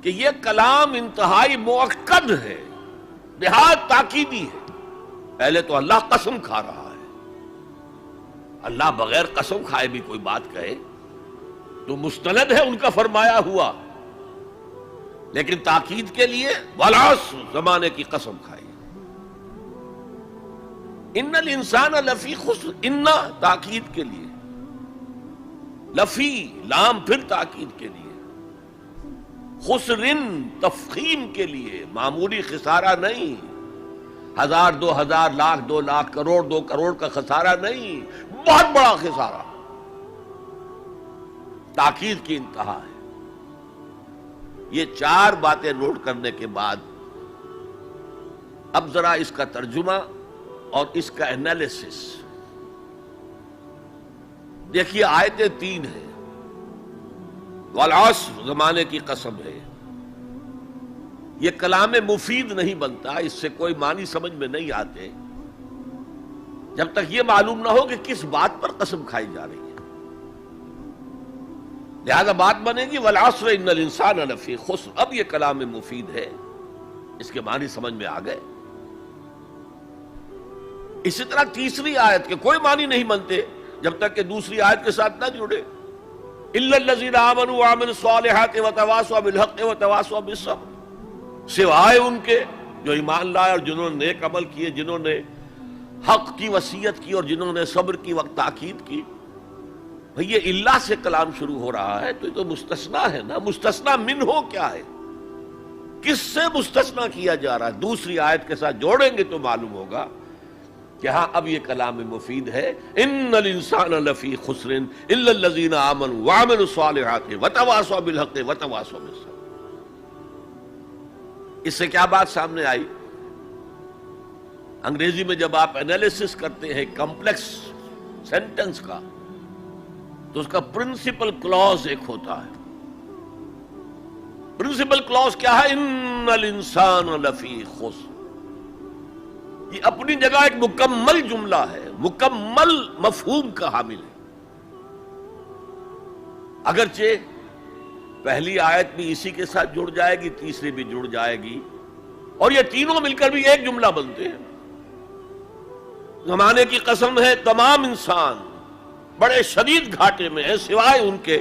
کہ یہ کلام انتہائی مؤکد ہے، نہایت تاکیدی ہے۔ پہلے تو اللہ قسم کھا رہا ہے، اللہ بغیر قسم کھائے بھی کوئی بات کہے تو مستند ہے ان کا فرمایا ہوا، لیکن تاکید کے لیے والعصر زمانے کی قسم کھائی۔ ان الانسان لفی خسر، ان تاکید کے لیے، لفی لام پھر تاکید کے لیے، خسرن تفخیم کے لیے، معمولی خسارہ نہیں، 1000 2000 لاکھ 2 لاکھ کروڑ 2 کروڑ کا خسارہ نہیں، بہت بڑا خسارہ، تاکید کی انتہا ہے۔ یہ 4 باتیں نوٹ کرنے کے بعد اب ذرا اس کا ترجمہ اور اس کا انالیسس دیکھیے۔ آیتیں 3 ہیں، والعصر زمانے کی قسم ہے۔ یہ کلام مفید نہیں بنتا، اس سے کوئی معنی سمجھ میں نہیں آتے جب تک یہ معلوم نہ ہو کہ کس بات پر قسم کھائی جا رہی ہے۔ لہذا بات بنے گی والعصر ان الانسان لفی خسر، اب یہ کلام مفید ہے، اس کے معنی سمجھ میں آ گئے۔ اسی طرح تیسری آیت کے کوئی معنی نہیں بنتے جب تک کہ دوسری آیت کے ساتھ نہ جڑے، الا الذین آمنوا وعملوا الصالحات وتواصوا بالحق وتواصوا بالصبر، سوائے ان کے جو ایمان لائے اور جنہوں نے نیک عمل کیے، جنہوں نے حق کی وصیت کی اور جنہوں نے صبر کی وقت تاکید کی۔ بھئی یہ اللہ سے کلام شروع ہو رہا ہے تو یہ تو مستثنا ہے نا، مستثنا من ہو کیا ہے، کس سے مستثنا کیا جا رہا ہے، دوسری آیت کے ساتھ جوڑیں گے تو معلوم ہوگا کہ ہاں اب یہ کلام مفید ہے۔ ان الانسان لفی خسر الا الذین آمنوا وعملوا الصالحات وتواصوا بالحق وتواصوا بالصبر۔ اس سے کیا بات سامنے آئی؟ انگریزی میں جب آپ انالیسس کرتے ہیں کمپلیکس سینٹنس کا تو اس کا پرنسپل کلوز ایک ہوتا ہے۔ پرنسپل کلوز کیا ہے؟ ان الانسان لفی خسر۔ یہ اپنی جگہ ایک مکمل جملہ ہے، مکمل مفہوم کا حامل ہے، اگرچہ پہلی آیت بھی اسی کے ساتھ جڑ جائے گی، تیسری بھی جڑ جائے گی، اور یہ تینوں مل کر بھی ایک جملہ بنتے ہیں۔ زمانے کی قسم ہے، تمام انسان بڑے شدید گھاٹے میں ہیں سوائے ان کے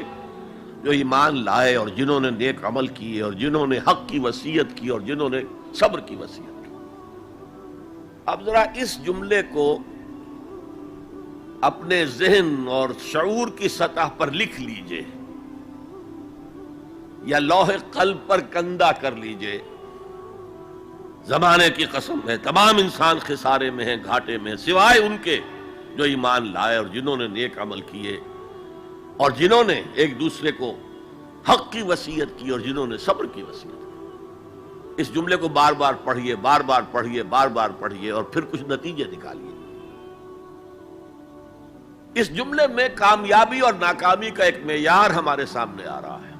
جو ایمان لائے اور جنہوں نے نیک عمل کیے اور جنہوں نے حق کی وصیت کی اور جنہوں نے صبر کی وصیت کی۔ اب ذرا اس جملے کو اپنے ذہن اور شعور کی سطح پر لکھ لیجئے یا لوح قلب پر کندہ کر لیجئے۔ زمانے کی قسم ہے، تمام انسان خسارے میں ہیں، گھاٹے میں ہیں، سوائے ان کے جو ایمان لائے اور جنہوں نے نیک عمل کیے اور جنہوں نے ایک دوسرے کو حق کی وصیت کی اور جنہوں نے صبر کی وصیت کی۔ اس جملے کو بار بار پڑھیے، بار بار پڑھیے، بار بار پڑھیے اور پھر کچھ نتیجے نکالیے۔ اس جملے میں کامیابی اور ناکامی کا ایک معیار ہمارے سامنے آ رہا ہے،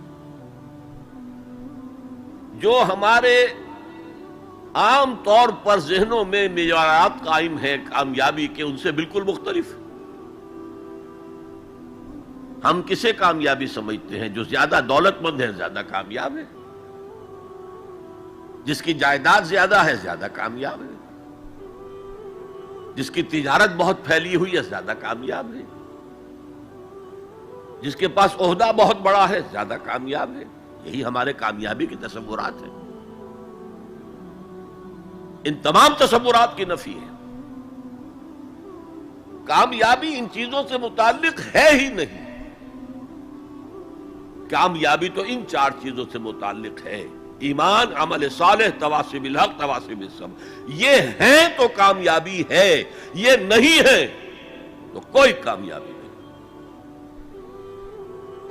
جو ہمارے عام طور پر ذہنوں میں معیارات قائم ہیں کامیابی کے، ان سے بالکل مختلف۔ ہم کسے کامیابی سمجھتے ہیں؟ جو زیادہ دولت مند ہے زیادہ کامیاب ہے، جس کی جائیداد زیادہ ہے زیادہ کامیاب ہے، جس کی تجارت بہت پھیلی ہوئی ہے زیادہ کامیاب ہے، جس کے پاس عہدہ بہت بڑا ہے زیادہ کامیاب ہے۔ یہی ہمارے کامیابی کے تصورات ہیں۔ ان تمام تصورات کی نفی ہے۔ کامیابی ان چیزوں سے متعلق ہے ہی نہیں، کامیابی تو ان 4 چیزوں سے متعلق ہے: ایمان، عمل صالح، تواصی بالحق، تواصی بالصبر۔ یہ ہیں تو کامیابی ہے، یہ نہیں ہے تو کوئی کامیابی نہیں۔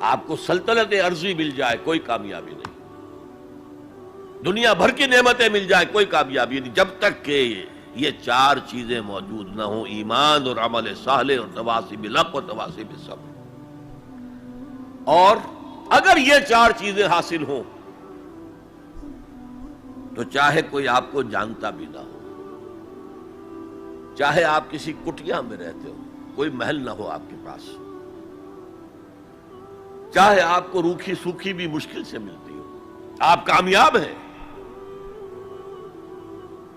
آپ کو سلطنت عرضی مل جائے کوئی کامیابی نہیں، دنیا بھر کی نعمتیں مل جائیں کوئی کامیابی نہیں، جب تک کہ یہ 4 چیزیں موجود نہ ہوں: ایمان اور عمل صالح اور تواصی بالحق اور تواصی بالصبر۔ اور اگر یہ 4 چیزیں حاصل ہوں تو چاہے کوئی آپ کو جانتا بھی نہ ہو، چاہے آپ کسی کٹیا میں رہتے ہو، کوئی محل نہ ہو آپ کے پاس، چاہے آپ کو روکھی سوکھی بھی مشکل سے ملتی ہو، آپ کامیاب ہیں.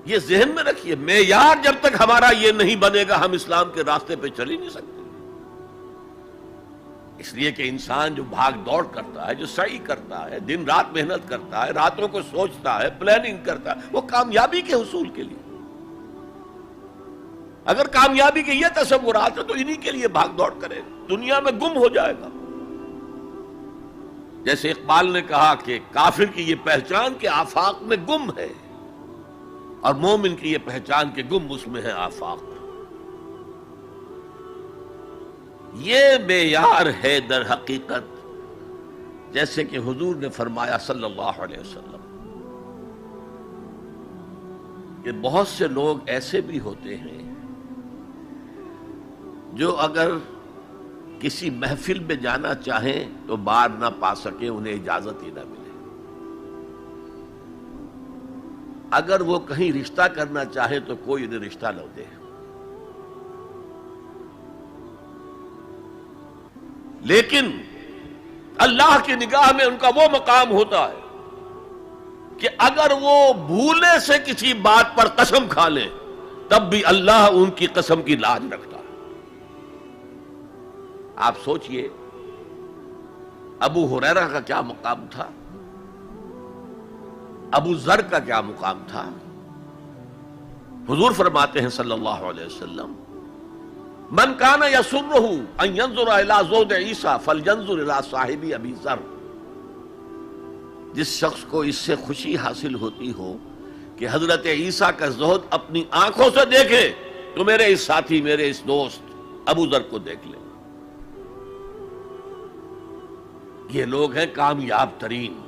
یہ ذہن میں رکھیے، معیار جب تک ہمارا یہ نہیں بنے گا ہم اسلام کے راستے پہ چل ہی نہیں سکتے. اس لیے کہ انسان جو بھاگ دوڑ کرتا ہے، جو سعی کرتا ہے، دن رات محنت کرتا ہے، راتوں کو سوچتا ہے، پلاننگ کرتا ہے، وہ کامیابی کے حصول کے لیے. اگر کامیابی کے یہ تصورات ہیں تو انہی کے لیے بھاگ دوڑ کرے، دنیا میں گم ہو جائے گا. جیسے اقبال نے کہا کہ کافر کی یہ پہچان کہ آفاق میں گم ہے، اور مومن کی یہ پہچان کہ گم اس میں ہے آفاق. یہ معیار ہے در حقیقت، جیسے کہ حضور نے فرمایا صلی اللہ علیہ وسلم کہ بہت سے لوگ ایسے بھی ہوتے ہیں جو اگر کسی محفل میں جانا چاہیں تو بار نہ پا سکے، انہیں اجازت ہی نہ ملے. اگر وہ کہیں رشتہ کرنا چاہے تو کوئی انہیں رشتہ نہ دے. لیکن اللہ کی نگاہ میں ان کا وہ مقام ہوتا ہے کہ اگر وہ بھولے سے کسی بات پر قسم کھا لے تب بھی اللہ ان کی قسم کی لاج رکھتا ہے. آپ سوچئے ابو ہریرہ کا کیا مقام تھا، ابو ذر کا کیا مقام تھا. حضور فرماتے ہیں صلی اللہ علیہ وسلم من کان یسرہ ان ینظر الی زہد عیسیٰ فلینظر الی صاحب ابی ذر. جس شخص کو اس سے خوشی حاصل ہوتی ہو کہ حضرت عیسیٰ کا زہد اپنی آنکھوں سے دیکھے تو میرے اس ساتھی، میرے اس دوست ابو ذر کو دیکھ لے. یہ لوگ ہیں کامیاب ترین.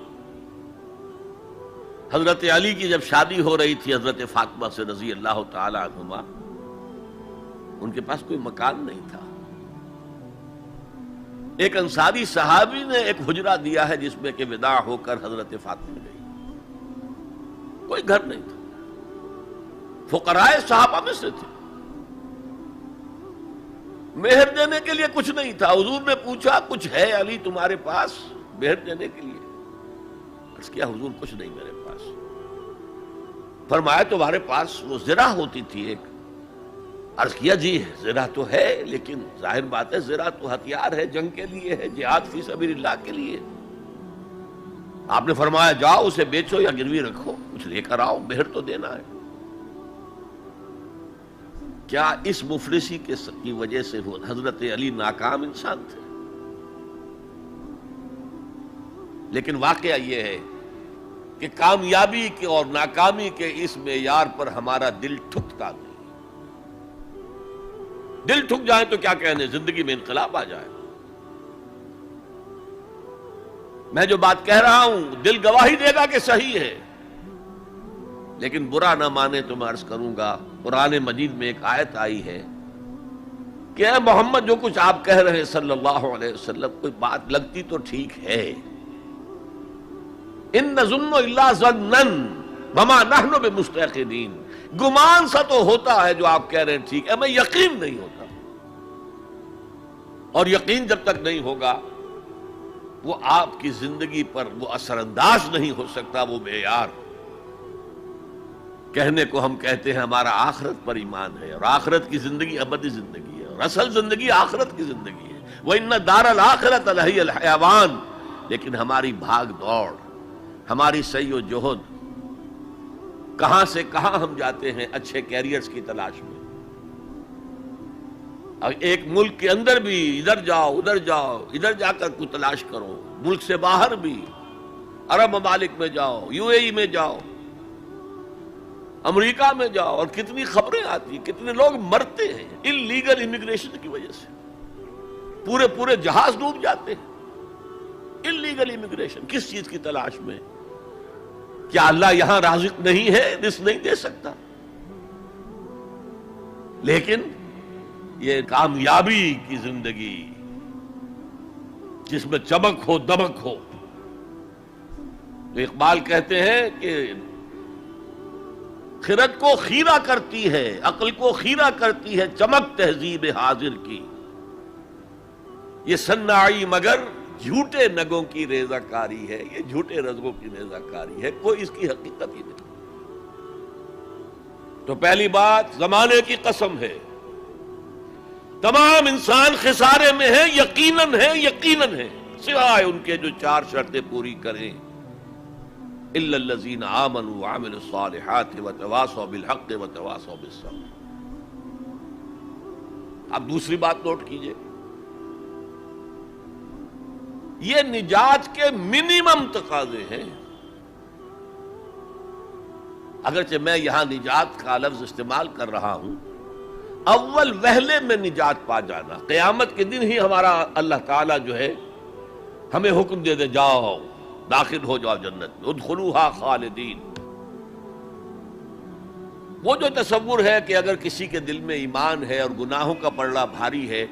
حضرت علی کی جب شادی ہو رہی تھی حضرت فاطمہ سے رضی اللہ تعالی عنہما، ان کے پاس کوئی مکان نہیں تھا. ایک انصاری صحابی نے ایک حجرہ دیا ہے جس میں کہ وداع ہو کر حضرت فاطمہ گئی. کوئی گھر نہیں تھا، فقراء صحابہ میں سے تھے. مہر دینے کے لیے کچھ نہیں تھا. حضور نے پوچھا کچھ ہے علی تمہارے پاس مہر دینے کے لیے؟ عرض کیا حضور کچھ نہیں میرے پاس. فرمایا تمہارے پاس وہ زرہ ہوتی تھی ایک؟ عرض کیا جی زرہ تو ہے، لیکن ظاہر بات ہے زرہ تو ہتھیار ہے، جنگ کے لیے ہے، جہاد فی سبیل اللہ کے لیے. آپ نے فرمایا جاؤ اسے بیچو یا گروی رکھو، کچھ لے کر آؤ، مہر تو دینا ہے. کیا اس مفلسی کی وجہ سے حضرت علی ناکام انسان تھے؟ لیکن واقعہ یہ ہے کہ کامیابی کے اور ناکامی کے اس معیار پر ہمارا دل ٹھکتا نہیں. دل ٹھک جائے تو کیا کہنے، زندگی میں انقلاب آ جائے. میں جو بات کہہ رہا ہوں دل گواہی دے گا کہ صحیح ہے، لیکن برا نہ مانے تو میں عرض کروں گا قرآن مجید میں ایک آیت آئی ہے کہ اے محمد جو کچھ آپ کہہ رہے ہیں صلی اللہ علیہ وسلم کوئی بات لگتی تو ٹھیک ہے. ان نظن الا ظنا وما نحن بمستيقنين. گمان سا تو ہوتا ہے جو آپ کہہ رہے ہیں ٹھیک ہے، ہمیں یقین نہیں ہوتا. اور یقین جب تک نہیں ہوگا وہ آپ کی زندگی پر وہ اثر انداز نہیں ہو سکتا. وہ معیار کہنے کو ہم کہتے ہیں ہمارا آخرت پر ایمان ہے، اور آخرت کی زندگی ابدی زندگی ہے، اور اصل زندگی آخرت کی زندگی ہے. وَإِنَّ دَارَ الْآخِرَةَ لَهِيَ الْحَيَوَانُ. لیکن ہماری بھاگ دوڑ، ہماری سعی و جہد، کہاں سے کہاں ہم جاتے ہیں اچھے کیریئرز کی تلاش میں. اور ایک ملک کے اندر بھی ادھر جاؤ ادھر جاؤ، ادھر جا کر کوئی تلاش کرو، ملک سے باہر بھی عرب ممالک میں جاؤ، یو اے ای میں جاؤ، امریکہ میں جاؤ، اور کتنی خبریں آتی، کتنے لوگ مرتے ہیں انلیگل امیگریشن کی وجہ سے. پورے جہاز ڈوب جاتے ہیں. انلیگل امیگریشن کس چیز کی تلاش میں؟ کیا اللہ یہاں رازق نہیں ہے، رزق نہیں دے سکتا؟ لیکن یہ کامیابی کی زندگی جس میں چمک ہو دمک ہو، تو اقبال کہتے ہیں کہ خرد کو خیرہ کرتی ہے، عقل کو خیرہ کرتی ہے چمک تہذیب حاضر کی. یہ صناعی مگر جھوٹے نگوں کی ریزہ کاری ہے، یہ جھوٹے رزقوں کی ریزہ کاری ہے، کوئی اس کی حقیقت ہی نہیں۔ تو پہلی بات زمانے کی قسم ہے، تمام انسان خسارے میں ہیں، یقیناً ہیں، یقیناً ہیں، سوائے ان کے جو چار شرطیں پوری کریں، الا الذین آمنوا وعملوا الصالحات وتواصوا بالحق وتواصوا بالصبر۔ اب دوسری بات نوٹ کیجئے، یہ نجات کے منیمم تقاضے ہیں۔ اگرچہ میں یہاں نجات کا لفظ استعمال کر رہا ہوں، اول وہلے میں نجات پا جانا، قیامت کے دن ہی ہمارا اللہ تعالیٰ جو ہے ہمیں حکم دے دے، جاؤ داخل ہو جاؤ جنت میں، ادخلوہا خالدین۔ وہ جو تصور ہے کہ اگر کسی کے دل میں ایمان ہے اور گناہوں کا پلڑا بھاری ہے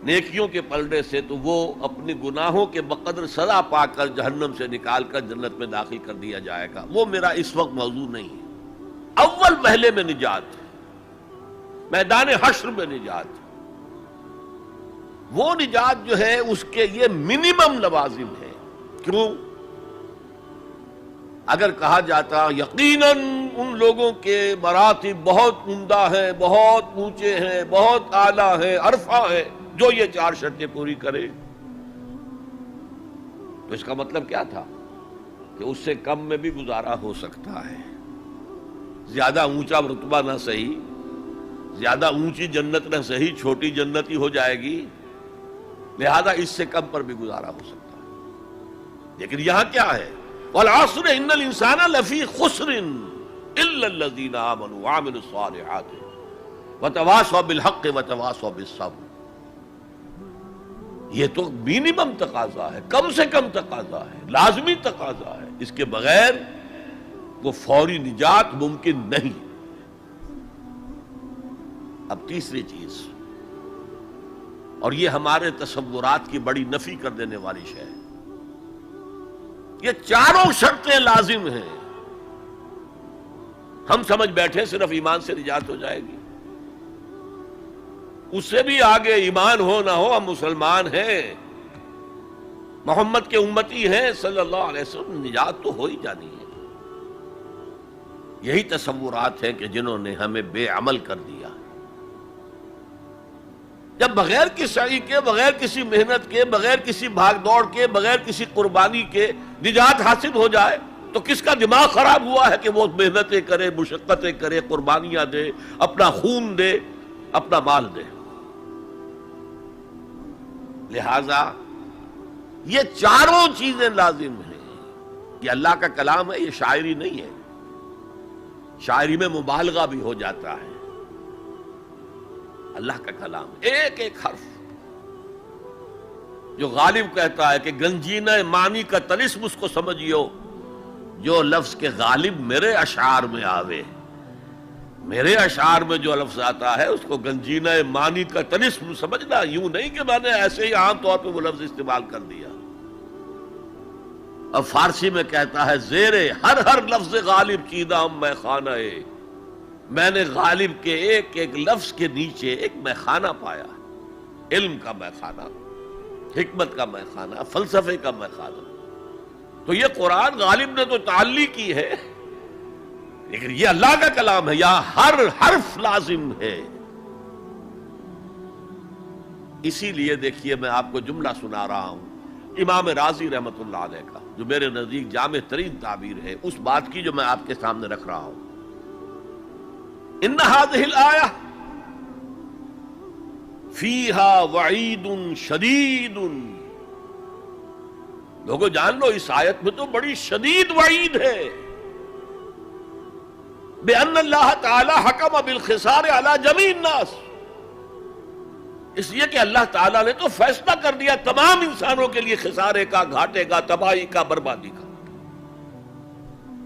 نیکیوں کے پلڑے سے، تو وہ اپنی گناہوں کے بقدر سزا پا کر جہنم سے نکال کر جنت میں داخل کر دیا جائے گا، وہ میرا اس وقت موضوع نہیں ہے۔ اول وہلے میں نجات، میدان حشر میں نجات، وہ نجات جو ہے اس کے یہ منیمم لوازم ہے۔ کیوں؟ اگر کہا جاتا یقیناً ان لوگوں کے مراتب بہت عمدہ ہیں، بہت اونچے ہیں، بہت اعلیٰ ہیں، عرفہ ہے، جو یہ چار شرطیں پوری کرے، تو اس کا مطلب کیا تھا کہ اس سے کم میں بھی گزارا ہو سکتا ہے۔ زیادہ اونچا رتبہ نہ صحیح، زیادہ اونچی جنت نہ صحیح، چھوٹی جنت ہی ہو جائے گی، لہذا اس سے کم پر بھی گزارا ہو سکتا ہے۔ لیکن یہاں کیا ہے؟ والعصر ان الانسان لفی خسر الا الذین آمنوا وعملوا الصالحات وتواصوا بالحق وتواصوا بالصبر۔ یہ تو منیمم تقاضا ہے، کم سے کم تقاضا ہے، لازمی تقاضا ہے، اس کے بغیر وہ فوری نجات ممکن نہیں۔ اب تیسری چیز، اور یہ ہمارے تصورات کی بڑی نفی کر دینے والی شے ہے، یہ چاروں شرطیں لازم ہیں، ہم سمجھ بیٹھے صرف ایمان سے نجات ہو جائے گی، اس سے بھی آگے ایمان ہو نہ ہو، ہم مسلمان ہیں، محمد کے امتی ہیں صلی اللہ علیہ وسلم، نجات تو ہو ہی جانی ہے۔ یہی تصورات ہیں کہ جنہوں نے ہمیں بے عمل کر دیا۔ جب بغیر کسی سعی کے، بغیر کسی محنت کے، بغیر کسی بھاگ دوڑ کے، بغیر کسی قربانی کے نجات حاصل ہو جائے، تو کس کا دماغ خراب ہوا ہے کہ وہ محنتیں کرے، مشقتیں کرے، قربانیاں دے، اپنا خون دے، اپنا مال دے۔ لہذا یہ چاروں چیزیں لازم ہیں۔ یہ اللہ کا کلام ہے، یہ شاعری نہیں ہے۔ شاعری میں مبالغہ بھی ہو جاتا ہے، اللہ کا کلام ایک ایک حرف، جو غالب کہتا ہے کہ گنجینہ معنی کا طلسم اس کو سمجھیو، جو لفظ کے غالب میرے اشعار میں آوے، میرے اشعار میں جو لفظ آتا ہے اس کو گنجینہ معنی کا طلسم سمجھنا، یوں نہیں کہ میں نے ایسے ہی عام طور پہ وہ لفظ استعمال کر دیا۔ اب فارسی میں کہتا ہے زیرے ہر لفظ غالب چیدام میں خانہ، میں نے غالب کے ایک ایک لفظ کے نیچے ایک میخانہ پایا، علم کا میخانہ، حکمت کا میخانہ، فلسفے کا میخانہ۔ تو یہ قرآن غالب نے تو تعلی کی ہے، لیکن یہ اللہ کا کلام ہے، یہاں ہر حرف لازم ہے۔ اسی لیے دیکھیے میں آپ کو جملہ سنا رہا ہوں امام رازی رحمت اللہ علیہ کا، جو میرے نزدیک جامع ترین تعبیر ہے اس بات کی جو میں آپ کے سامنے رکھ رہا ہوں۔ ان هذه الآیہ فیہا وعید شدید، لوگوں جان لو اس آیت میں تو بڑی شدید وعید ہے، بأن اللہ تعالی حکم بالخسار علی جمیع الناس، اس لیے کہ اللہ تعالیٰ نے تو فیصلہ کر دیا تمام انسانوں کے لیے خسارے کا، گھاٹے کا، تباہی کا، بربادی کا۔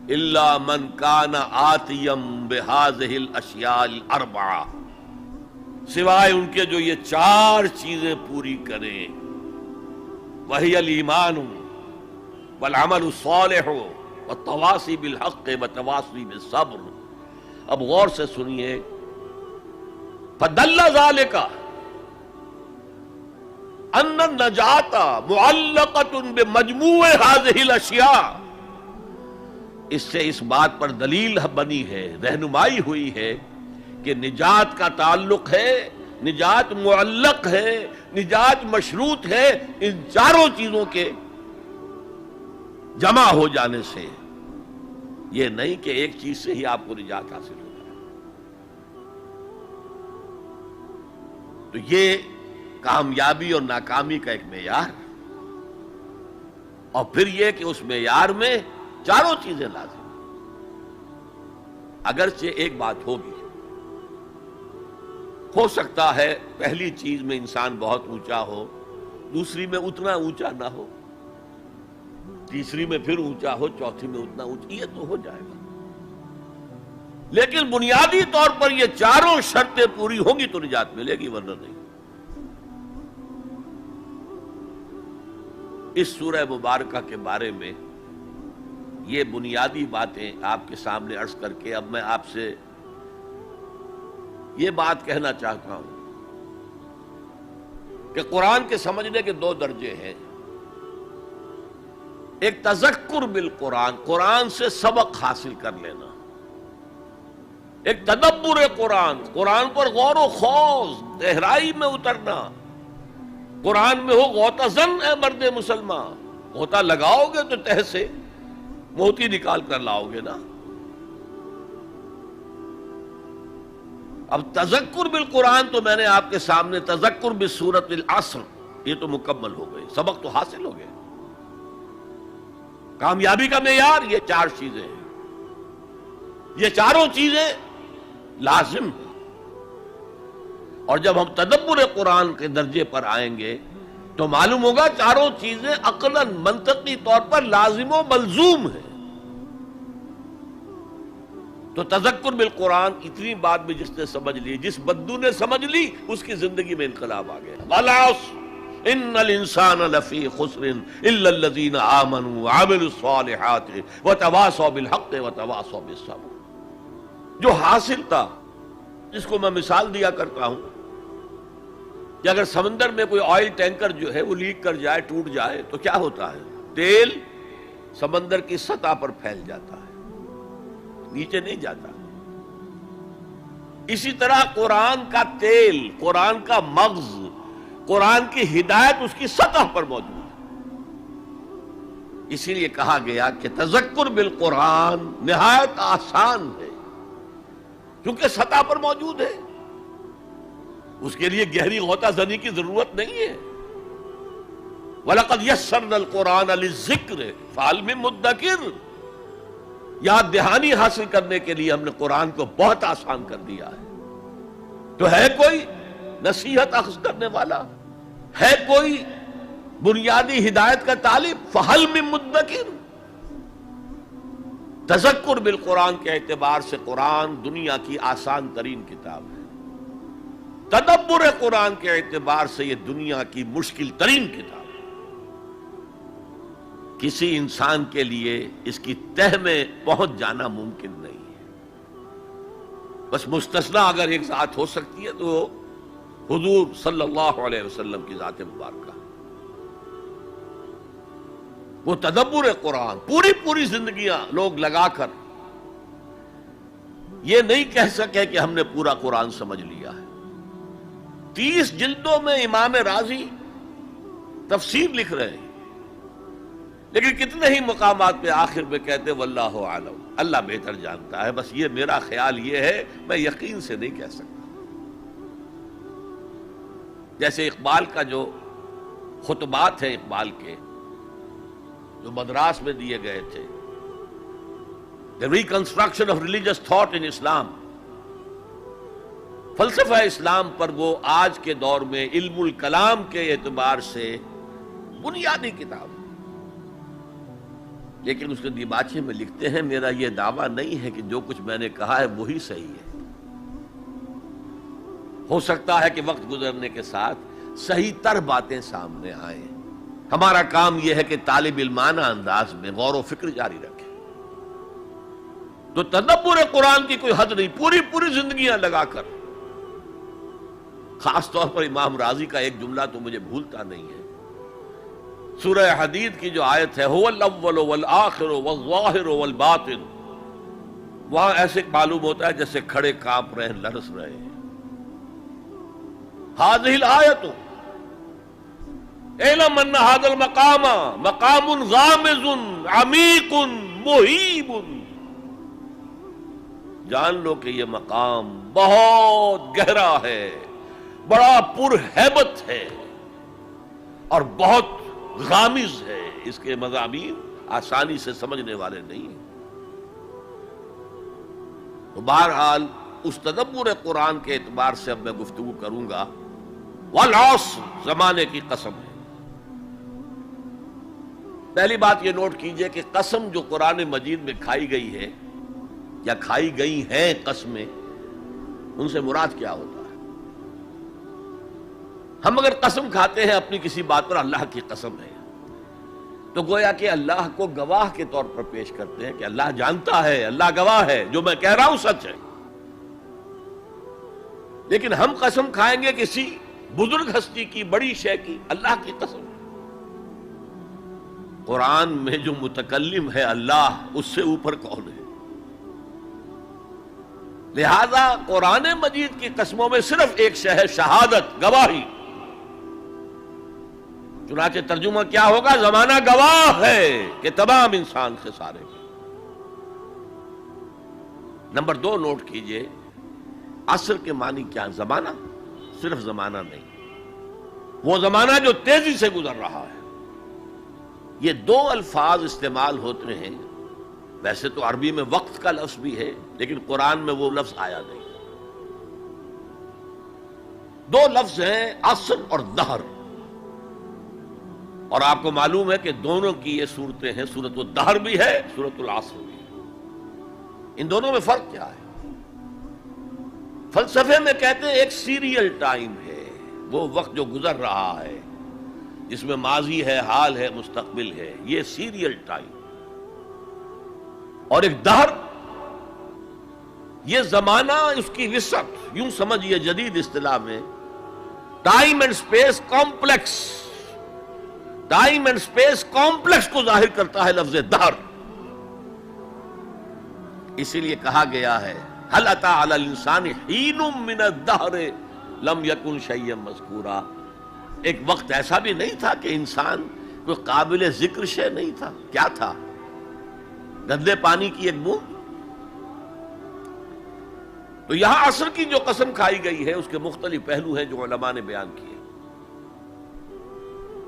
الا من کان آتیا بہذہ الاشیاء الاربعہ، سوائے ان کے جو یہ چار چیزیں پوری کریں، وہی الایمان والعمل الصالح والتواصی بالحق والتواصی بالصبر۔ اب غور سے سنیے، فدل ذالک ان النجات معلقۃ بمجموع هذه الاشیاء، اس سے اس بات پر دلیل بنی ہے، رہنمائی ہوئی ہے کہ نجات کا تعلق ہے، نجات معلق ہے، نجات مشروط ہے ان چاروں چیزوں کے جمع ہو جانے سے، یہ نہیں کہ ایک چیز سے ہی آپ کو نجات حاصل ہو جائے۔ تو یہ کامیابی اور ناکامی کا ایک معیار، اور پھر یہ کہ اس معیار میں چاروں چیزیں لازم۔ اگرچہ ایک بات ہوگی، ہو سکتا ہے پہلی چیز میں انسان بہت اونچا ہو، دوسری میں اتنا اونچا نہ ہو، تیسری میں پھر اونچا ہو، چوتھی میں اتنا اونچا، یہ تو ہو جائے گا، لیکن بنیادی طور پر یہ چاروں شرطیں پوری ہوں گی تو نجات ملے گی، ورنہ نہیں۔ اس سورہ مبارکہ کے بارے میں یہ بنیادی باتیں آپ کے سامنے عرض کر کے اب میں آپ سے یہ بات کہنا چاہتا ہوں کہ قرآن کے سمجھنے کے دو درجے ہیں، ایک تذکر بالقرآن، قرآن سے سبق حاصل کر لینا، ایک تدبر قرآن، قرآن پر غور و خوض، گہرائی میں اترنا۔ قرآن میں ہو غوطہ زن اے مرد مسلمان، غوطہ لگاؤ گے تو تہ سے موتی نکال کر لاؤ گے نا۔ اب تذکر بالقرآن تو میں نے آپ کے سامنے تذکر بسورۃ العصر، یہ تو مکمل ہو گئے، سبق تو حاصل ہو گئے۔ کامیابی کا معیار یہ چار چیزیں ہیں، یہ چاروں چیزیں لازم ہیں، اور جب ہم تدبر قرآن کے درجے پر آئیں گے تو معلوم ہوگا چاروں چیزیں عقلاً منطقی طور پر لازم و ملزوم ہیں۔ تو تذکر بالقرآن اتنی بات بھی جس نے سمجھ لی، جس بدو نے سمجھ لی، اس کی زندگی میں انقلاب آ گیا۔ وَالْعَصْرِ إِنَّ الْإِنسَانَ لَفِي خُسْرٍ إِلَّا الَّذِينَ آمَنُوا وَعَمِلُوا الصَّالِحَاتِ وَتَوَاصَوْا بِالْحَقِّ وَتَوَاصَوْا بِالصَّبْرِ۔ جو حاصل تھا، جس کو میں مثال دیا کرتا ہوں کہ اگر سمندر میں کوئی آئل ٹینکر جو ہے وہ لیک کر جائے، ٹوٹ جائے تو کیا ہوتا ہے؟ تیل سمندر کی سطح پر پھیل جاتا ہے، نیچے نہیں جاتا۔ اسی طرح قرآن کا تیل، قرآن کا مغز، قرآن کی ہدایت اس کی سطح پر موجود ہے۔ اسی لیے کہا گیا کہ تذکر بالقرآن نہایت آسان ہے، کیونکہ سطح پر موجود ہے، اس کے لیے گہری غوطہ زنی کی ضرورت نہیں ہے۔ وَلَقَدْ يَسَّرْنَا الْقُرْآنَ لِلذِّكْرِ فَهَلْ مِن مُدَّكِرٍ، یاد دہانی حاصل کرنے کے لیے ہم نے قرآن کو بہت آسان کر دیا ہے۔ تو ہے کوئی نصیحت اخذ کرنے والا، ہے کوئی بنیادی ہدایت کا طالب؟ فَهَلْ مِن مُدَّكِرٍ۔ تذکر بالقرآن کے اعتبار سے قرآن دنیا کی آسان ترین کتاب ہے، تدبر قرآن کے اعتبار سے یہ دنیا کی مشکل ترین کتاب ہے۔ کسی انسان کے لیے اس کی تہ میں پہنچ جانا ممکن نہیں ہے، بس مستثنا اگر ایک ذات ہو سکتی ہے تو حضور صلی اللہ علیہ وسلم کی ذات مبارکہ۔ وہ تدبر قرآن پوری زندگیاں لوگ لگا کر یہ نہیں کہہ سکے کہ ہم نے پورا قرآن سمجھ لیا ہے۔ 30 جلدوں میں امام رازی تفسیر لکھ رہے ہیں، لیکن کتنے ہی مقامات پہ آخر میں کہتے واللہ عالم، اللہ بہتر جانتا ہے، بس یہ میرا خیال یہ ہے، میں یقین سے نہیں کہہ سکتا۔ جیسے اقبال کا جو خطبات ہیں، اقبال کے جو مدراس میں دیے گئے تھے، The Reconstruction of Religious Thought in Islam، فلسفہ اسلام پر وہ آج کے دور میں علم الکلام کے اعتبار سے بنیادی کتاب، لیکن اس کے دیباچے میں لکھتے ہیں میرا یہ دعویٰ نہیں ہے کہ جو کچھ میں نے کہا ہے وہی صحیح ہے، ہو سکتا ہے کہ وقت گزرنے کے ساتھ صحیح تر باتیں سامنے آئیں، ہمارا کام یہ ہے کہ طالب علمانہ انداز میں غور و فکر جاری رکھیں۔ تو تدبر قرآن کی کوئی حد نہیں، پوری زندگیاں لگا کر خاص طور پر امام رازی کا ایک جملہ تو مجھے بھولتا نہیں ہے، سورہ حدید کی جو آیت ہے هو الاول والآخر والظاہر والباطن، وہاں ایسے معلوم ہوتا ہے جیسے کھڑے کانپ رہے ہیں، لرز رہے ہیں۔ هذه الآیت اعلم ان هذا المقام مقام غامض عمیق مہیب، جان لو کہ یہ مقام بہت گہرا ہے، بڑا پرہیبت ہے اور بہت غامض ہے، اس کے مضامین آسانی سے سمجھنے والے نہیں ہیں۔ تو بہرحال اس تدبر قرآن کے اعتبار سے اب میں گفتگو کروں گا۔ والعصر، زمانے کی قسم ہے۔ پہلی بات یہ نوٹ کیجئے کہ قسم جو قرآن مجید میں کھائی گئی ہے یا کھائی گئی ہیں قسمیں، ان سے مراد کیا ہوتا ہے؟ ہم اگر قسم کھاتے ہیں اپنی کسی بات پر، اللہ کی قسم ہے، تو گویا کہ اللہ کو گواہ کے طور پر پیش کرتے ہیں کہ اللہ جانتا ہے، اللہ گواہ ہے، جو میں کہہ رہا ہوں سچ ہے۔ لیکن ہم قسم کھائیں گے کسی بزرگ ہستی کی، بڑی شے کی، اللہ کی قسم۔ قرآن میں جو متکلم ہے اللہ، اس سے اوپر کون ہے؟ لہذا قرآن مجید کی قسموں میں صرف ایک شے ہے، شہادت، گواہی۔ چنانچہ ترجمہ کیا ہوگا؟ زمانہ گواہ ہے کہ تمام انسان سے سارے۔ نمبر 2 نوٹ کیجئے، عصر کے معنی کیا؟ زمانہ، صرف زمانہ نہیں، وہ زمانہ جو تیزی سے گزر رہا ہے۔ یہ 2 الفاظ استعمال ہوتے ہیں، ویسے تو عربی میں وقت کا لفظ بھی ہے، لیکن قرآن میں وہ لفظ آیا نہیں۔ 2 لفظ ہیں، عصر اور دہر، اور آپ کو معلوم ہے کہ دونوں کی یہ صورتیں ہیں، سورۃ الدہر بھی ہے، سورۃ العصر بھی ہے۔ ان دونوں میں فرق کیا ہے؟ فلسفے میں کہتے ہیں ایک سیریل ٹائم ہے، وہ وقت جو گزر رہا ہے، جس میں ماضی ہے، حال ہے، مستقبل ہے، یہ سیریل ٹائم۔ اور ایک دہر، یہ زمانہ، اس کی وسعت، یوں سمجھیے جدید اصطلاح میں time and space complex, time and space complex کو ظاہر کرتا ہے لفظ دہر۔ اسی لیے کہا گیا ہے هل اتى على الانسان حين من الدهر لم يكن شيئا مذكورا، ایک وقت ایسا بھی نہیں تھا کہ انسان کوئی قابل ذکر شے نہیں تھا۔ کیا تھا؟ گندے پانی کی ایک بوند۔ تو یہاں عصر کی جو قسم کھائی گئی ہے، اس کے مختلف پہلو ہیں جو علماء نے بیان کیے۔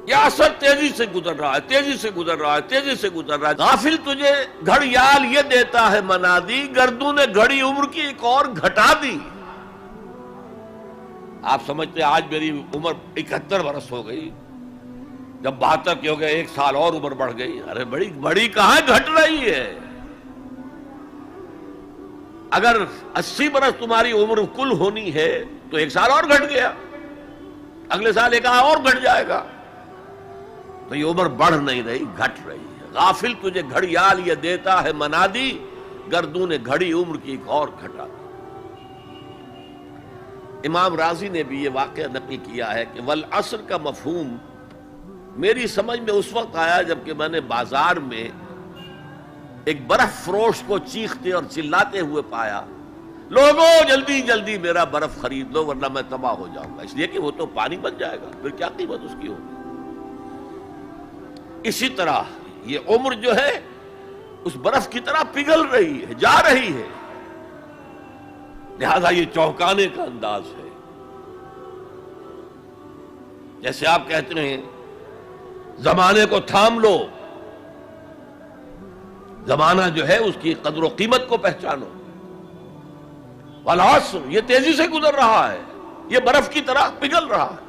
یہ عصر تیزی سے گزر رہا ہے، تیزی سے گزر رہا ہے، تیزی سے گزر رہا ہے۔ غافل تجھے گھڑیال یہ دیتا ہے منادی، گردوں نے گھڑی عمر کی ایک اور گھٹا دی۔ آپ سمجھتے ہیں آج میری عمر 71 برس ہو گئی، جب 72 کے ہو گئے 1 سال اور عمر بڑھ گئی۔ ارے بڑی کہاں گھٹ رہی ہے؟ اگر 80 برس تمہاری عمر کل ہونی ہے تو 1 سال اور گھٹ گیا، اگلے سال 1 اور گھٹ جائے گا۔ تو یہ عمر بڑھ نہیں رہی، گھٹ رہی ہے۔ غافل تجھے گھڑیال یہ دیتا ہے منادی، گردوں نے گھڑی عمر کی ایک اور گھٹا دی۔ امام رازی نے بھی یہ واقعہ نقل کیا ہے کہ والعصر کا مفہوم میری سمجھ میں اس وقت آیا جبکہ میں نے بازار میں ایک برف فروش کو چیختے اور چلاتے ہوئے پایا، لوگوں جلدی جلدی میرا برف خرید لو ورنہ میں تباہ ہو جاؤں گا، اس لیے کہ وہ تو پانی بن جائے گا، پھر کیا قیمت اس کی ہوگی۔ اسی طرح یہ عمر جو ہے اس برف کی طرح پگھل رہی ہے، جا رہی ہے، لہذا یہ چونکانے کا انداز ہے۔ جیسے آپ کہتے ہیں زمانے کو تھام لو، زمانہ جو ہے اس کی قدر و قیمت کو پہچانو۔ والعصر، یہ تیزی سے گزر رہا ہے، یہ برف کی طرح پگھل رہا ہے۔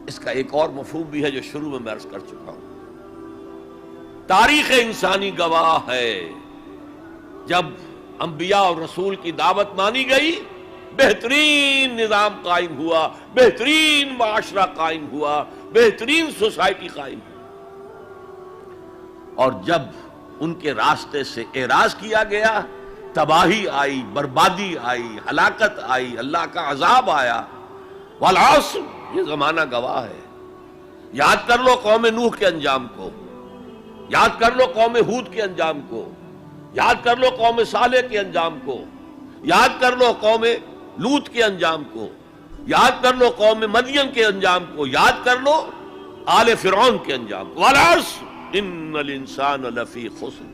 اس کا ایک اور مفہوم بھی ہے جو شروع میں عرض کر چکا ہوں۔ تاریخ انسانی گواہ ہے، جب انبیاء اور رسول کی دعوت مانی گئی، بہترین نظام قائم ہوا، بہترین معاشرہ قائم ہوا، بہترین سوسائٹی قائم ہوئی۔ اور جب ان کے راستے سے اعراض کیا گیا، تباہی آئی، بربادی آئی، ہلاکت آئی، اللہ کا عذاب آیا۔ والعصر، یہ زمانہ گواہ ہے۔ یاد کر لو قوم نوح کے انجام کو، یاد کر لو قوم ہود کے انجام کو، یاد کر لو قوم صالح کے انجام کو، یاد کر لو قوم لوط کے انجام کو، یاد کر لو قوم مدین کے انجام کو، یاد کر لو آل فرعون کے انجام کو۔ والعصر ان الانسان لفی خسر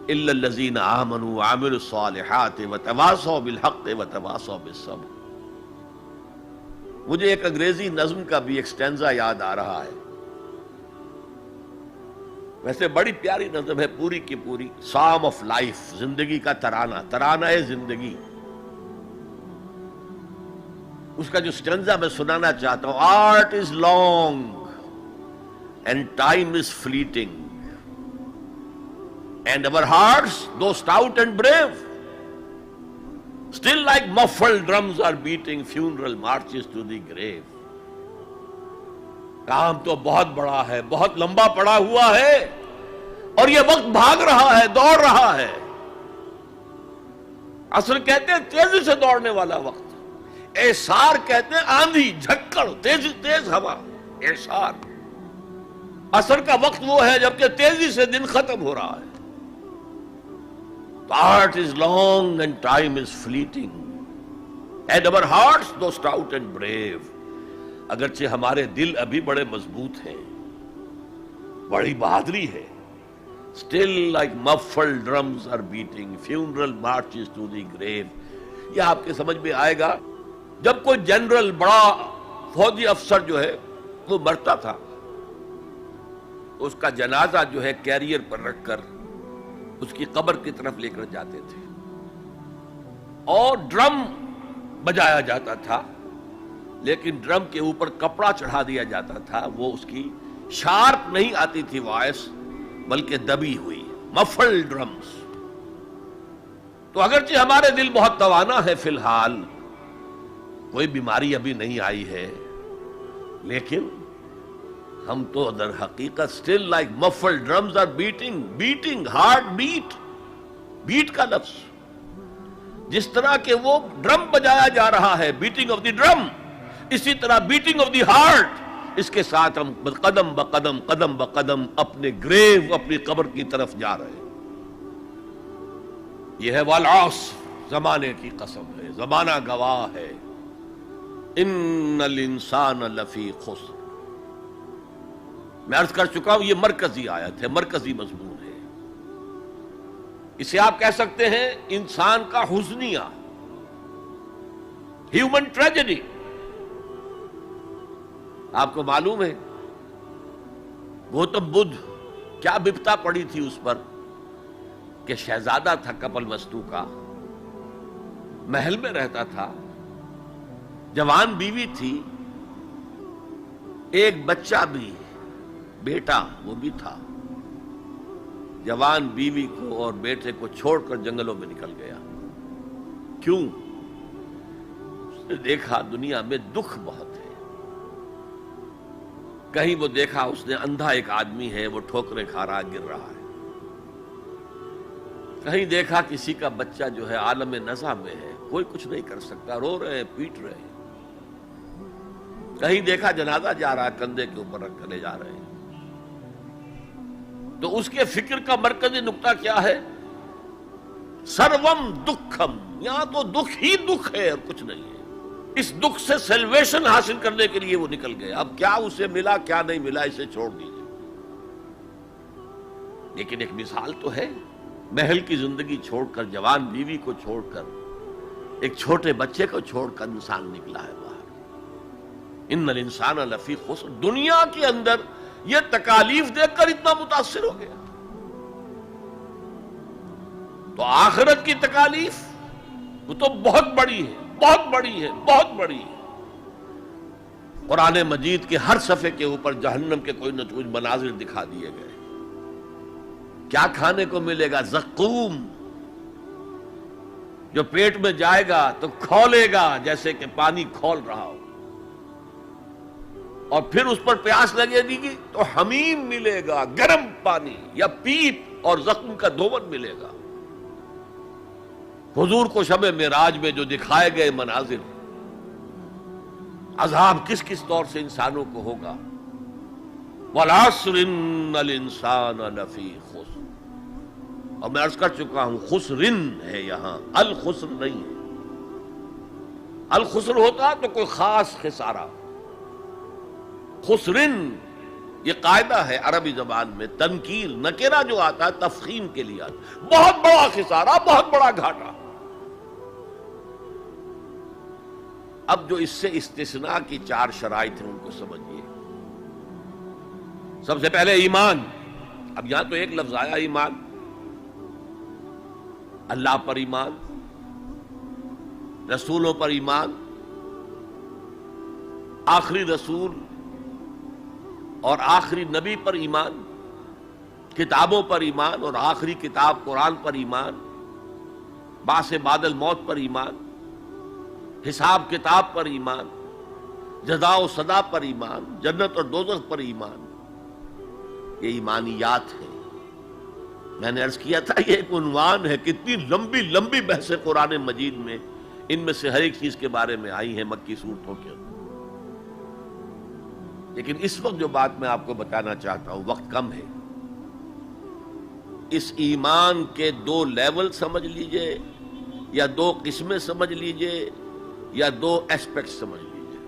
الا الذین آمنوا وعملوا الصالحات وتواصوا بالحق وتواصوا بالصبر۔ مجھے ایک انگریزی نظم کا بھی ایک سٹینزا یاد آ رہا ہے، ویسے بڑی پیاری نظم ہے پوری کی پوری، سام آف لائف، زندگی کا ترانہ، ترانہ ہے زندگی۔ اس کا جو سٹینزا میں سنانا چاہتا ہوں: art is long and time is fleeting and our hearts, though stout and brave, still like muffled drums are beating funeral marches to the grave۔ کام تو بہت بڑا ہے، بہت لمبا پڑا ہوا ہے، اور یہ وقت بھاگ رہا ہے، دوڑ رہا ہے۔ عصر کہتے ہیں تیزی سے دوڑنے والا وقت، اعصار کہتے ہیں آندھی، جھکڑ، تیز ہوا، اعصار۔ عصر کا وقت وہ ہے جبکہ تیزی سے دن ختم ہو رہا ہے۔ Art is long and time is fleeting and our hearts, though stout and brave، اگرچہ ہمارے دل ابھی بڑے مضبوط ہیں، بڑی بہادری ہے، still like muffled drums are beating funeral marches to the grave۔ یہ آپ کے سمجھ میں آئے گا جب کوئی جنرل، بڑا فوجی افسر جو ہے وہ مرتا تھا، اس کا جنازہ جو ہے کیریئر پر رکھ کر اس کی قبر کی طرف لے کر جاتے تھے، اور ڈرم بجایا جاتا تھا، لیکن ڈرم کے اوپر کپڑا چڑھا دیا جاتا تھا، وہ اس کی شارپ نہیں آتی تھی وائس، بلکہ دبی ہوئی، مفل ڈرمز۔ تو اگرچہ ہمارے دل بہت توانا ہے، فی الحال کوئی بیماری ابھی نہیں آئی ہے، لیکن ہم تو در حقیقت still like muffled drums are beating heart beat کا لفظ جس طرح کہ وہ ڈرم بجایا جا رہا ہے، beating of the drum، اسی طرح beating of the heart، اس کے ساتھ ہم قدم بقدم اپنے گریو، اپنی قبر کی طرف جا رہے ہیں۔ یہ ہے والعصر، زمانے کی قسم ہے، زمانہ گواہ ہے۔ ان الانسان لفی خسر، میں عرض کر چکا ہوں یہ مرکزی آیت ہے، مرکزی مضمون ہے۔ اسے آپ کہہ سکتے ہیں انسان کا حزنیہ، ہیومن ٹریجڈی۔ آپ کو معلوم ہے گوتم بدھ کیا بپتا پڑی تھی اس پر کہ شہزادہ تھا کپل وستو کا، محل میں رہتا تھا، جوان بیوی تھی، ایک بچہ بھی، بیٹا وہ بھی تھا، جوان بیوی کو اور بیٹے کو چھوڑ کر جنگلوں میں نکل گیا۔ کیوں؟ اس نے دیکھا دنیا میں دکھ بہت ہے۔ کہیں وہ دیکھا اس نے اندھا ایک آدمی ہے، وہ ٹھوکریں کھا رہا، گر رہا ہے۔ کہیں دیکھا کسی کا بچہ جو ہے عالم نزع میں ہے، کوئی کچھ نہیں کر سکتا، رو رہے ہیں، پیٹ رہے ہیں۔ کہیں دیکھا جنازہ جا رہا ہے، کندھے کے اوپر رکھ کر لے جا رہے ہیں۔ تو اس کے فکر کا مرکزی نقطہ کیا ہے؟ سروم دکھم، یہاں تو دکھ ہی دکھ ہے اور کچھ نہیں ہے۔ اس دکھ سے سیلویشن حاصل کرنے کے لیے وہ نکل گئے۔ اب کیا اسے ملا کیا نہیں ملا اسے چھوڑ دیجیے، لیکن ایک مثال تو ہے، محل کی زندگی چھوڑ کر، جوان بیوی کو چھوڑ کر، ایک چھوٹے بچے کو چھوڑ کر انسان نکلا ہے باہر۔ ان الانسان لفی خسر، دنیا کے اندر یہ تکالیف دیکھ کر اتنا متاثر ہو گیا، تو آخرت کی تکالیف وہ تو بہت بڑی ہے، بہت بڑی ہے، بہت بڑی ہے۔ قرآن مجید کے ہر صفحے کے اوپر جہنم کے کوئی نہ کوئی مناظر دکھا دیے گئے۔ کیا کھانے کو ملے گا؟ زقوم، جو پیٹ میں جائے گا تو کھولے گا جیسے کہ پانی کھول رہا ہو، اور پھر اس پر پیاس لگے گی تو حمیم ملے گا، گرم پانی یا پیپ، اور زخم کا دھون ملے گا۔ حضور کو شب معراج میں جو دکھائے گئے مناظر، عذاب کس کس طور سے انسانوں کو ہوگا، وَالْعَصْرِ إِنَّ الْإِنسَانَ لَفِي خُسْرٍ، اور میں عرض کر چکا ہوں خسرن ہے یہاں، الخسر نہیں ہے۔ الخسر ہوتا تو کوئی خاص خسارہ، خسرن یہ قاعدہ ہے عربی زبان میں، تنکیر نکرہ جو آتا ہے تفخیم کے لیے آتا ہے، بہت بڑا خسارہ، بہت بڑا گھاٹا۔ اب جو اس سے استثناء کی 4 شرائط ہیں ان کو سمجھیے۔ سب سے پہلے ایمان، اب یہاں تو ایک لفظ آیا ایمان، اللہ پر ایمان، رسولوں پر ایمان، آخری رسول اور آخری نبی پر ایمان، کتابوں پر ایمان اور آخری کتاب قرآن پر ایمان، بعث بعد الموت پر ایمان، حساب کتاب پر ایمان، جزا و سزا پر ایمان، جنت اور دوزخ پر ایمان، یہ ایمانیات ہے۔ میں نے عرض کیا تھا یہ ایک عنوان ہے، کتنی لمبی لمبی بحثیں قرآن مجید میں ان میں سے ہر ایک چیز کے بارے میں آئی ہیں مکی صورتوں کے اندر۔ لیکن اس وقت جو بات میں آپ کو بتانا چاہتا ہوں، وقت کم ہے، اس ایمان کے 2 لیول سمجھ لیجئے، یا 2 قسمیں سمجھ لیجئے، یا 2 ایسپیکٹ سمجھ لیجئے۔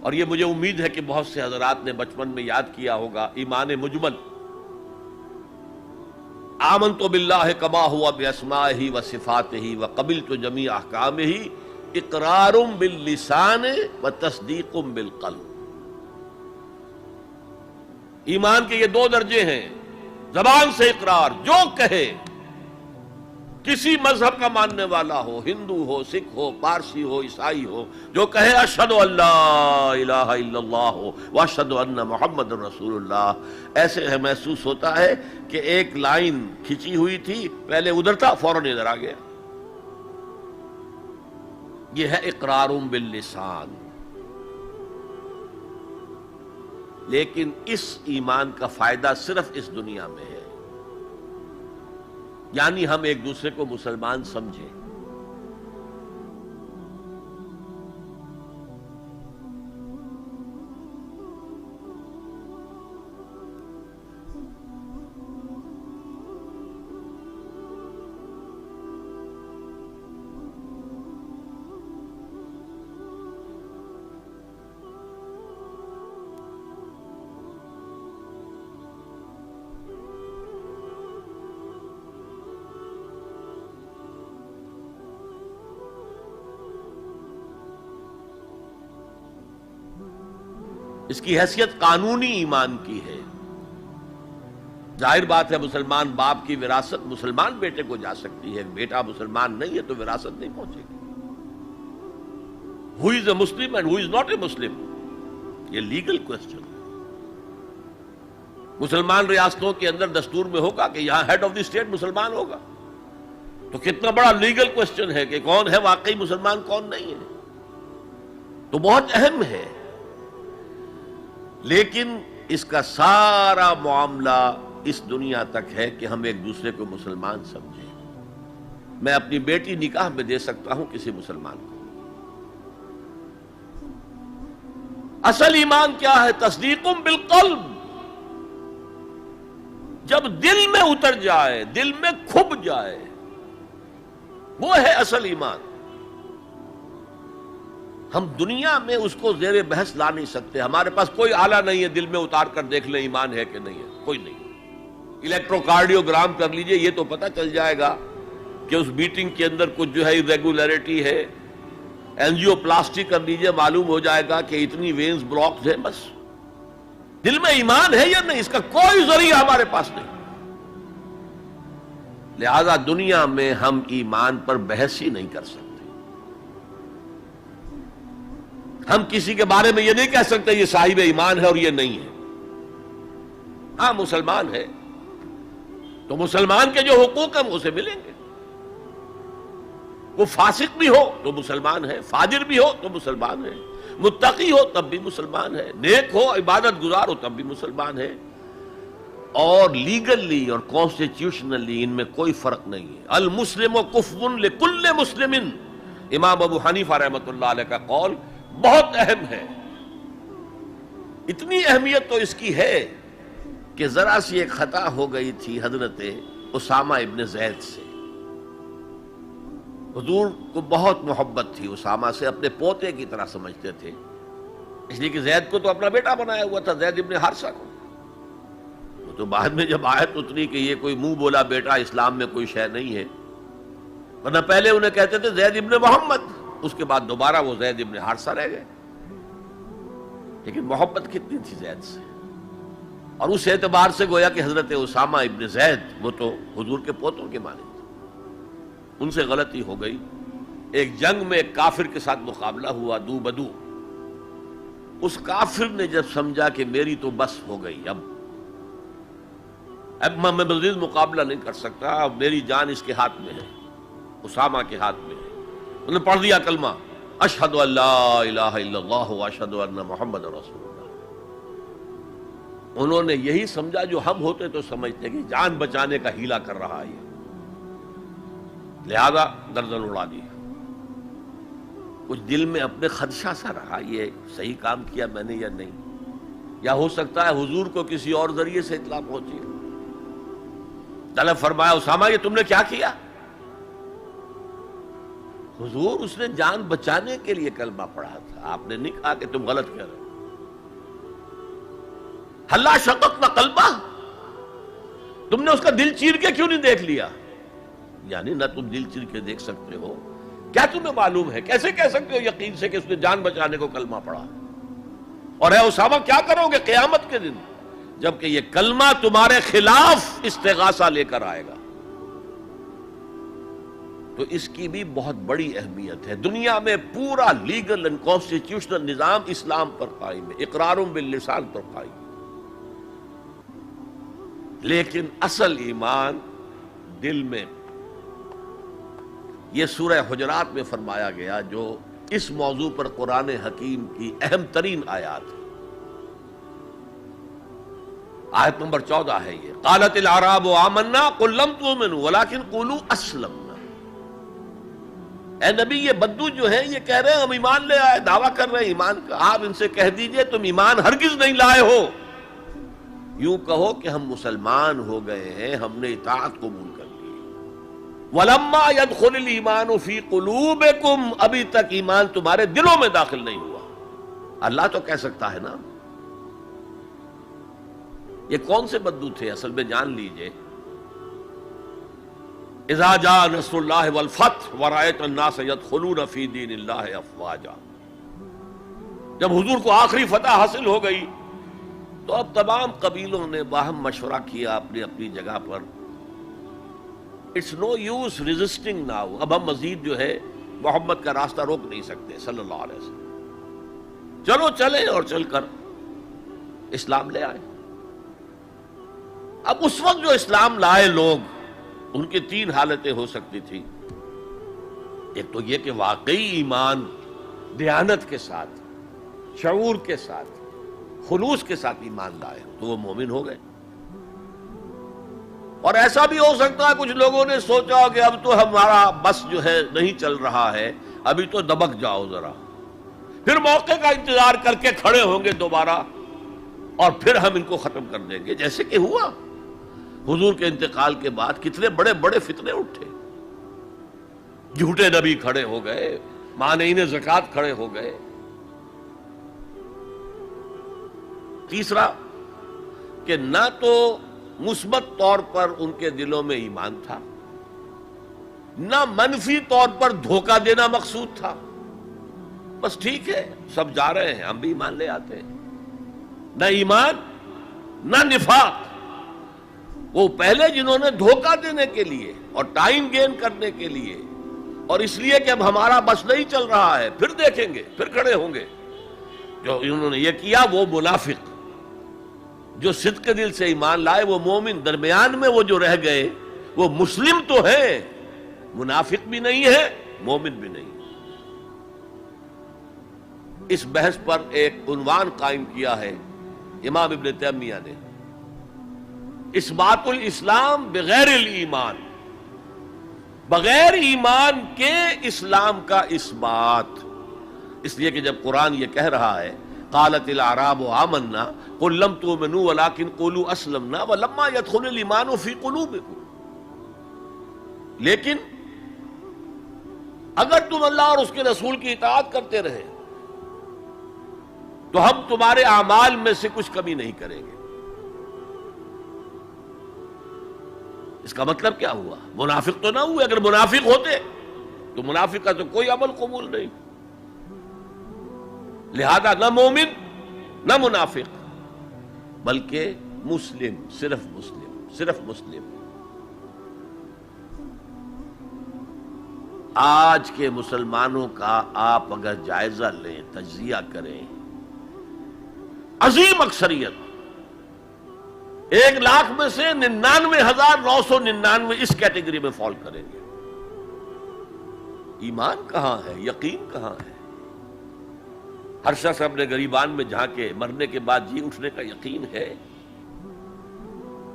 اور یہ مجھے امید ہے کہ بہت سے حضرات نے بچپن میں یاد کیا ہوگا، ایمان مجمل، آمنت باللہ کما ہوا باسمائہ وصفاتہ وقبلت جمیع احکامہ اقرار باللسان وتصدیق بالقلب۔ ایمان کے یہ 2 درجے ہیں، زبان سے اقرار، جو کہے، کسی مذہب کا ماننے والا ہو، ہندو ہو، سکھ ہو، پارسی ہو، عیسائی ہو، جو کہے اشہد ان لا الہ الا اللہ واشہد ان محمد رسول اللہ، ایسے ہے محسوس ہوتا ہے کہ ایک لائن کھچی ہوئی تھی، پہلے ادھر تھا فوراً ادھر آ گیا۔ یہ ہے اقرار باللسان۔ لیکن اس ایمان کا فائدہ صرف اس دنیا میں ہے، یعنی ہم ایک دوسرے کو مسلمان سمجھیں۔ اس کی حیثیت قانونی ایمان کی ہے۔ ظاہر بات ہے مسلمان باپ کی وراثت مسلمان بیٹے کو جا سکتی ہے، بیٹا مسلمان نہیں ہے تو وراثت نہیں پہنچے گی۔ who is a Muslim and who is not a Muslim، یہ لیگل کوسچن۔ مسلمان ریاستوں کے اندر دستور میں ہوگا کہ یہاں ہیڈ آف دی اسٹیٹ مسلمان ہوگا، تو کتنا بڑا لیگل کوسچن ہے کہ کون ہے واقعی مسلمان کون نہیں ہے، تو بہت اہم ہے۔ لیکن اس کا سارا معاملہ اس دنیا تک ہے کہ ہم ایک دوسرے کو مسلمان سمجھیں۔ میں اپنی بیٹی نکاح میں دے سکتا ہوں کسی مسلمان کو۔ اصل ایمان کیا ہے؟ تصدیق بالقلب، جب دل میں اتر جائے، دل میں کھب جائے، وہ ہے اصل ایمان۔ ہم دنیا میں اس کو زیر بحث لا نہیں سکتے، ہمارے پاس کوئی آلہ نہیں ہے دل میں اتار کر دیکھ لیں ایمان ہے کہ نہیں ہے، کوئی نہیں۔ الیکٹرو کارڈیوگرام کر لیجئے، یہ تو پتہ چل جائے گا کہ اس میٹنگ کے اندر کچھ جو ہے irregularity ہے۔ اینجیو پلاسٹی کر لیجئے، معلوم ہو جائے گا کہ اتنی وینز بلاکڈ ہیں۔ بس دل میں ایمان ہے یا نہیں، اس کا کوئی ذریعہ ہمارے پاس نہیں۔ لہذا دنیا میں ہم ایمان پر بحث ہی نہیں کر سکتے۔ ہم کسی کے بارے میں یہ نہیں کہہ سکتے یہ صاحب ایمان ہے اور یہ نہیں ہے۔ ہاں مسلمان ہے تو مسلمان کے جو حقوق ہیں اسے ملیں گے۔ وہ فاسق بھی ہو تو مسلمان ہے، فاجر بھی ہو تو مسلمان ہے، متقی ہو تب بھی مسلمان ہے، نیک ہو عبادت گزار ہو تب بھی مسلمان ہے۔ اور لیگلی اور کانسٹیٹیوشنلی ان میں کوئی فرق نہیں ہے. المسلم و کفو لکل مسلم، امام ابو حنیفہ رحمۃ اللہ علیہ کا قول بہت اہم ہے. اتنی اہمیت تو اس کی ہے کہ ذرا سی ایک خطا ہو گئی تھی حضرت اسامہ ابن زید سے. حضور کو بہت محبت تھی اسامہ سے، اپنے پوتے کی طرح سمجھتے تھے، اس لیے کہ زید کو تو اپنا بیٹا بنایا ہوا تھا، زید ابن حارثہ کو. وہ تو بعد میں جب آیت اتری کہ یہ کوئی منہ بولا بیٹا اسلام میں کوئی شے نہیں ہے، ورنہ پہلے انہیں کہتے تھے زید ابن محمد، اس کے بعد دوبارہ وہ زید ابن حارثہ رہ گئے. لیکن محبت کتنی تھی زید سے، اور اس اعتبار سے گویا کہ حضرت اسامہ ابن زید وہ تو حضور کے پوتوں کے مانند. ان سے غلطی ہو گئی. ایک جنگ میں ایک کافر کے ساتھ مقابلہ ہوا دو بدو. اس کافر نے جب سمجھا کہ میری تو بس ہو گئی، اب میں مزید مقابلہ نہیں کر سکتا، اب میری جان اس کے ہاتھ میں ہے، اسامہ کے ہاتھ میں ہے. انہوں نے پڑھ دیا کلمہ اشہد ان لا الہ الا اللہ واشہد ان محمد رسول اللہ. انہوں نے یہی سمجھا جو ہم ہوتے تو سمجھتے کہ جان بچانے کا ہیلا کر رہا ہے، لہذا گردن اڑا دی. کچھ دل میں اپنے خدشہ سا رہا، یہ صحیح کام کیا میں نے یا نہیں، یا ہو سکتا ہے حضور کو کسی اور ذریعے سے اطلاع پہنچی. طلب فرمایا اسامہ یہ تم نے کیا کیا؟ حضور اس نے جان بچانے کے لیے کلمہ پڑھا تھا، آپ نے نہیں کہا کہ تم غلط کہہ رہے ہو. حلا شققنا قلبہ، تم نے اس کا دل چیر کے کیوں نہیں دیکھ لیا؟ یعنی نہ تم دل چیر کے دیکھ سکتے ہو، کیا تمہیں معلوم ہے، کیسے کہہ سکتے ہو یقین سے کہ اس نے جان بچانے کو کلمہ پڑھا؟ اور اے اسامہ کیا کرو گے قیامت کے دن جبکہ یہ کلمہ تمہارے خلاف استغاثہ لے کر آئے گا؟ تو اس کی بھی بہت بڑی اہمیت ہے. دنیا میں پورا لیگل اینڈ کانسٹیٹیوشنل نظام اسلام پر قائم ہے، اقرار باللسان پر قائم ہے. لیکن اصل ایمان دل میں. یہ سورہ حجرات میں فرمایا گیا جو اس موضوع پر قرآن حکیم کی اہم ترین آیات ہے. آیت نمبر 14 ہے یہ. قالت الاعراب آمنا قل لم تؤمنوا ولکن قولوا اسلمنا. اے نبی یہ بدو جو ہیں یہ کہہ رہے ہیں ہم ایمان لے آئے، دعویٰ کر رہے ہیں ایمان کا. آپ ان سے کہہ دیجئے تم ایمان ہرگز نہیں لائے ہو، یوں کہو کہ ہم مسلمان ہو گئے ہیں، ہم نے اطاعت قبول کر لی. وَلَمَّا يَدْخُلِ الْإِيمَانُ فِي قُلُوبِكُمْ، ابھی تک ایمان تمہارے دلوں میں داخل نہیں ہوا. اللہ تو کہہ سکتا ہے نا. یہ کون سے بدو تھے اصل میں جان لیجئے. اذا جاء نصر اللہ والفتح ورأيت الناس يدخلون في دین اللہ افواجا. جب حضور کو آخری فتح حاصل ہو گئی تو اب تمام قبیلوں نے باہم مشورہ کیا اپنی اپنی جگہ پر. It's no use resisting now. اب ہم مزید جو ہے محمد کا راستہ روک نہیں سکتے صلی اللہ علیہ وسلم. چلو چلے اور چل کر اسلام لے آئے. اب اس وقت جو اسلام لائے لوگ ان کی 3 حالتیں ہو سکتی تھی. ایک تو یہ کہ واقعی ایمان دیانت کے ساتھ، شعور کے ساتھ، خلوص کے ساتھ ایمان لائے تو وہ مومن ہو گئے. اور ایسا بھی ہو سکتا ہے کچھ لوگوں نے سوچا کہ اب تو ہمارا بس جو ہے نہیں چل رہا ہے، ابھی تو دبک جاؤ ذرا، پھر موقع کا انتظار کر کے کھڑے ہوں گے دوبارہ اور پھر ہم ان کو ختم کر دیں گے. جیسے کہ ہوا حضور کے انتقال کے بعد کتنے بڑے بڑے فتنے اٹھے. جھوٹے نبی کھڑے ہو گئے، مانعین زکوٰۃ کھڑے ہو گئے. تیسرا کہ نہ تو مثبت طور پر ان کے دلوں میں ایمان تھا، نہ منفی طور پر دھوکہ دینا مقصود تھا. بس ٹھیک ہے سب جا رہے ہیں ہم بھی ایمان لے آتے ہیں. نہ ایمان نہ نفاق. وہ پہلے جنہوں نے دھوکہ دینے کے لیے اور ٹائم گین کرنے کے لیے اور اس لیے کہ اب ہمارا بس نہیں چل رہا ہے پھر دیکھیں گے پھر کھڑے ہوں گے، جو انہوں نے یہ کیا وہ منافق. جو صدق دل سے ایمان لائے وہ مومن. درمیان میں وہ جو رہ گئے وہ مسلم تو ہیں، منافق بھی نہیں ہے مومن بھی نہیں. اس بحث پر ایک عنوان قائم کیا ہے امام ابن تیمیہ نے. اثبات الاسلام بغیر الایمان، بغیر ایمان کے اسلام کا اثبات. اس لیے کہ جب قرآن یہ کہہ رہا ہے قالت الاعراب آمنا قل لم تؤمنوا ولكن قولوا اسلمنا ولما يدخل الايمان في قلوبكم، لیکن اگر تم اللہ اور اس کے رسول کی اطاعت کرتے رہے تو ہم تمہارے اعمال میں سے کچھ کمی نہیں کریں گے. اس کا مطلب کیا ہوا؟ منافق تو نہ ہوئے. اگر منافق ہوتے تو منافق کا تو کوئی عمل قبول نہیں، لہذا نہ مومن نہ منافق بلکہ مسلم، صرف مسلم، صرف مسلم. آج کے مسلمانوں کا آپ اگر جائزہ لیں، تجزیہ کریں، عظیم اکثریت 1,00,000 میں سے 99,999 اس کیٹیگری میں فال کریں گے. ایمان کہاں ہے؟ یقین کہاں ہے؟ ہر شخص اپنے گریبان میں جھانکے مرنے کے بعد جی اٹھنے کا یقین ہے؟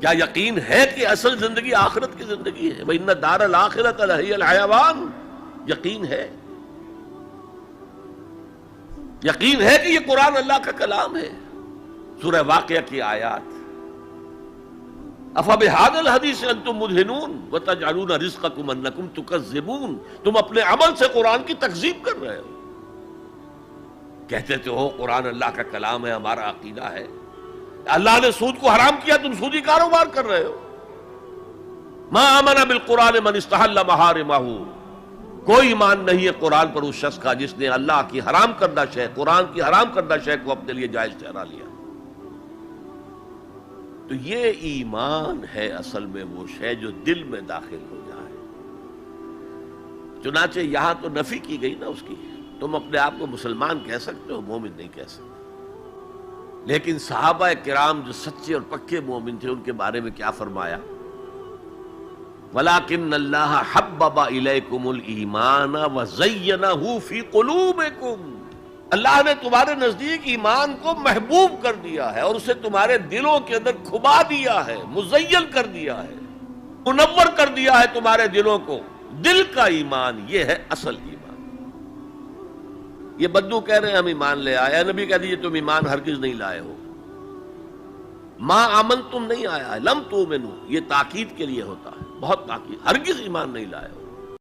کیا یقین ہے کہ اصل زندگی آخرت کی زندگی ہے؟ وَإِنَّ دَارَ الْآخِرَةَ لَهِيَ الْحَيَوَانُ. یقین ہے؟ یقین ہے کہ یہ قرآن اللہ کا کلام ہے؟ سورہ واقعہ کی آیات أَفَبِهَذَا الْحَدِيثِ أَنْتُمْ مُدْهِنُونَ وَتَجْعَلُونَ رِزْقَكُمْ أَنَّكُمْ تُكَذِّبُونَ. تم اپنے عمل سے قرآن کی تکذیب کر رہے ہو. کہتے تو ہو قرآن اللہ کا کلام ہے، ہمارا عقیدہ ہے. اللہ نے سود کو حرام کیا، تم سودی کاروبار کر رہے ہو. مَا آمَنَ بِالْقُرْآنِ مَنِ اسْتَحَلَّ مَحَارِمَهُ. کوئی ایمان نہیں ہے قرآن پر اس شخص کا جس نے اللہ کی حرام کردہ شے، قرآن کی حرام کردہ شے کو اپنے لیے جائز ٹھہرا لیا. تو یہ ایمان ہے اصل میں وہ شے جو دل میں داخل ہو جائے. چنانچہ یہاں تو نفی کی گئی نا اس کی. تم اپنے آپ کو مسلمان کہہ سکتے ہو، مومن نہیں کہہ سکتے. لیکن صحابہ کرام جو سچے اور پکے مومن تھے ان کے بارے میں کیا فرمایا؟ وَلَكِنَّ اللَّهَ حَبَّبَ إِلَيْكُمُ الْإِيمَانَ وَزَيَّنَهُ فِي قُلُوبِكُمْ. اللہ نے تمہارے نزدیک ایمان کو محبوب کر دیا ہے اور اسے تمہارے دلوں کے اندر کھبا دیا ہے، مزین کر دیا ہے، منور کر دیا ہے تمہارے دلوں کو. دل کا ایمان یہ ہے اصل ایمان. یہ بدو کہہ رہے ہیں ہم ایمان لے آئے. اے نبی کہہ دیجئے تم ایمان ہرگز نہیں لائے ہو. ما آمن تم نہیں آیا ہے، لم تؤمنوا یہ تاکید کے لیے ہوتا ہے، بہت تاکید. ہرگز ایمان نہیں لائے ہو.